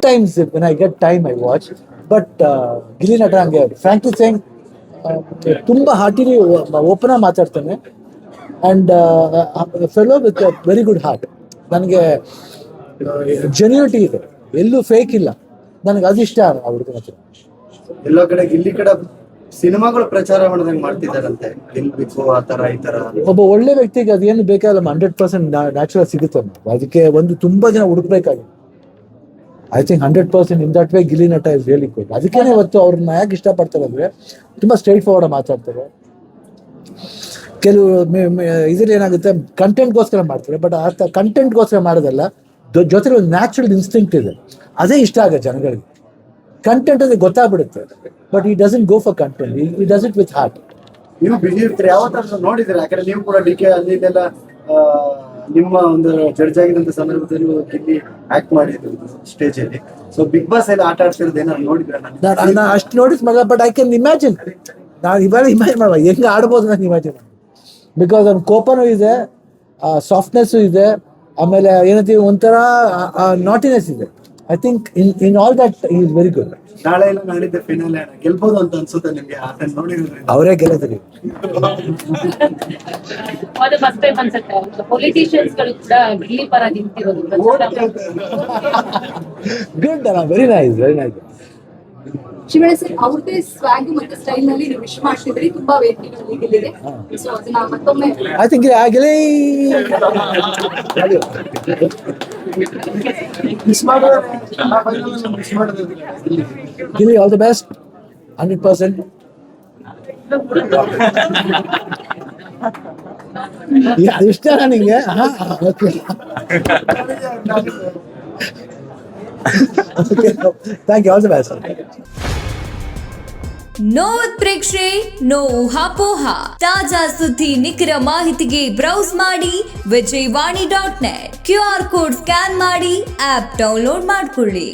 sometimes when I get time I watch, but Gilli ನಟ ಹಂಗೆ frankly saying ತುಂಬಾ ಹಾರ್ಟಿಲಿ open ಆಗಿ ಮಾತಾಡ್ತಾನೆ and fellow with very good heart. ನನಗೆ ಜೆನ್ಯೂನಿಟಿ ಇದೆ, ಎಲ್ಲೂ ಫೇಕ್ ಇಲ್ಲ. ನನಗೆ ಅದಿಷ್ಟ ಆ ಹುಡುಗನ ಹತ್ರ. ಎಲ್ಲೋ ಕಡೆ ಗಿಲ್ಲಿ ಕಡೆ ಸಿನಿಮಾಗಳು ಪ್ರಚಾರ ಮಾಡೋದಂಗೆ ಮಾಡ್ತಿದ್ದಾರಂತೆ, ಗೆಲ್ಬೇಕು ಆ ತರ ಈ ತರ. ಒಬ್ಬ ಒಳ್ಳೆ ವ್ಯಕ್ತಿಗೆ ಅದೇನು ಬೇಕಾಗಲ್ಲ, 100% ನ್ಯಾಚುರಲ್ ಸಿಗುತ್ತೆ. ಅದಕ್ಕೆ ಒಂದು ತುಂಬಾ ಜನ ಹುಡುಕ್ಬೇಕಾಗಿದೆ. I think 100% in that way Gilli Nata is really good. ಅದಕ್ಕೇನೆ ಇವತ್ತು ಅವ್ರನ್ನ ಯಾಕೆ ಇಷ್ಟಪಡ್ತಾರೆ ಅಂದ್ರೆ ತುಂಬಾ ಸ್ಟ್ರೈಟ್ ಫಾರ್ವರ್ಡ್ ಮಾತಾಡ್ತಾರೆ. ಕೆಲವು ಇದ್ರಲ್ಲಿ ಏನಾಗುತ್ತೆ, ಕಂಟೆಂಟ್ಗೋಸ್ಕರ ಮಾಡ್ತಾರೆ, ಬಟ್ ಆ ಕಂಟೆಂಟ್ಗೋಸ್ಕರ ಮಾಡೋದಲ್ಲ, ಜೊತೆಲಿ ಒಂದು ನ್ಯಾಚುರಲ್ ಇನ್ಸ್ಟಿಂಕ್ಟ್ ಇದೆ, ಅದೇ ಇಷ್ಟ ಆಗುತ್ತೆ ಜನಗಳಿಗೆ. ಕಂಟೆಂಟ್ ಅಂದ್ರೆ ಗೊತ್ತಾಗ್ಬಿಡುತ್ತೆ, ಬಟ್ ಈ doesn't go for content, he does it with heart. ನೀವು ಬಿಸಿ ಇರ್ತೀರಿ, ಯಾವತ್ತಾದ್ರೂ ನೋಡಿದ್ರೆ, ಯಾಕಂದ್ರೆ ನೀವು ಕೂಡ ಡಿ ಕೆ ಅಲ್ಲಿ ಇದೆಲ್ಲ ನಿಮ್ಮ ಒಂದು ಜಡ್ಜ್ ಆಗಿದ್ದಂತ ಸಂದರ್ಭದಲ್ಲಿ ಗಿಲ್ಲಿ ಆಕ್ಟ್ ಮಾಡಿದ್ರು ಸ್ಟೇಜ್ ಅಲ್ಲಿ. ಸೊ ಬಿಗ್ ಬಾಸ್ ಎಲ್ಲ ಆಟ ಆಡ್ತಿರೋದು ಏನಾದ್ರು ನೋಡಿದ್ರೆ? ನಾನು ಅಷ್ಟು ನೋಟಿಸ್ ಮಾಡಲ್ಲ, ಬಟ್ ಐ ಕ್ಯಾನ್ ಇಮ್ಯಾಜಿನ್. ನಾನು ಇವಾಗ ಇಮ್ಯಾಜಿನ್ ಮಾಡುವ ಹೆಂಗೆ ಆಡ್ಬೋದು ನಾನು ಇಮ್ಯಾಜಿನ್ ಮಾಡಿ. ಬಿಕಾಸ್ ಅವ್ನ ಕೋಪನೂ ಇದೆ, ಸಾಫ್ಟ್ನೆಸ್ಸು ಇದೆ, ಆಮೇಲೆ ಏನಂತೀವಿ ಒಂಥರ ನಾಟಿನೆಸ್ ಇದೆ. I think in all that is very good. ನಾಳೆ ಎಲ್ಲ ನಾಳಿದ್ದೆ ಫಿನಾಲೆ ಗೆಲ್ಬೋದು ಅಂತ ಅನ್ಸುತ್ತೆ ನಿಮ್ಗೆ ಆಟ ನೋಡಿದ್ರೆ? ಅವರೇ ಗೆಲ್ಲದ್ರಿ. ಫಸ್ಟ್ ಟೈಮ್ ಅನ್ಸುತ್ತೆ ಪೊಲಿಟಿಷಿಯನ್ಸ್ ಗಳು ಕೂಡ ಗಿಲ್ಲಿ ಪರ ನಿಂತಿರೋದು. ಗುಡ್ ಅಲ್ಲ, very nice, very nice. Shivanna sir ಅವ್ರದೇ ಸ್ವಾಗ್ ಮತ್ತೆ ಸ್ಟೈಲ್ ನಲ್ಲಿ ನೀವು ವಿಶ್ ಮಾಡ್ತಿದ್ರಿ, ತುಂಬಾ ವೇದಿಕೆಗಳಲ್ಲಿ ಗೆಲ್ಲಿದೆ. ಸೊ ಅದನ್ನ ಮತ್ತೊಮ್ಮೆ ಐ ಥಿಂಕ್ ಆಗಲೇ ಮಿಸ್ ಮಾಡೋದು ಮಿಸ್ ಮಾಡೋದು. Give all the best, 100%. ಇಷ್ಟ ನಿಂಗೆ? Thank you, all the best. No ಉತ್ಪ್ರೇಕ್ಷೆ, ನೋ ಊಹಾಪೋಹ. ತಾಜಾ ಸುದ್ದಿ ನಿಖರ ಮಾಹಿತಿಗೆ ಬ್ರೌಸ್ ಮಾಡಿ ವಿಜಯವಾಣಿ.net. QR ಕೋಡ್ ಸ್ಕ್ಯಾನ್ ಮಾಡಿ ಆಪ್ ಡೌನ್ಲೋಡ್ ಮಾಡ್ಕೊಳ್ಳಿ.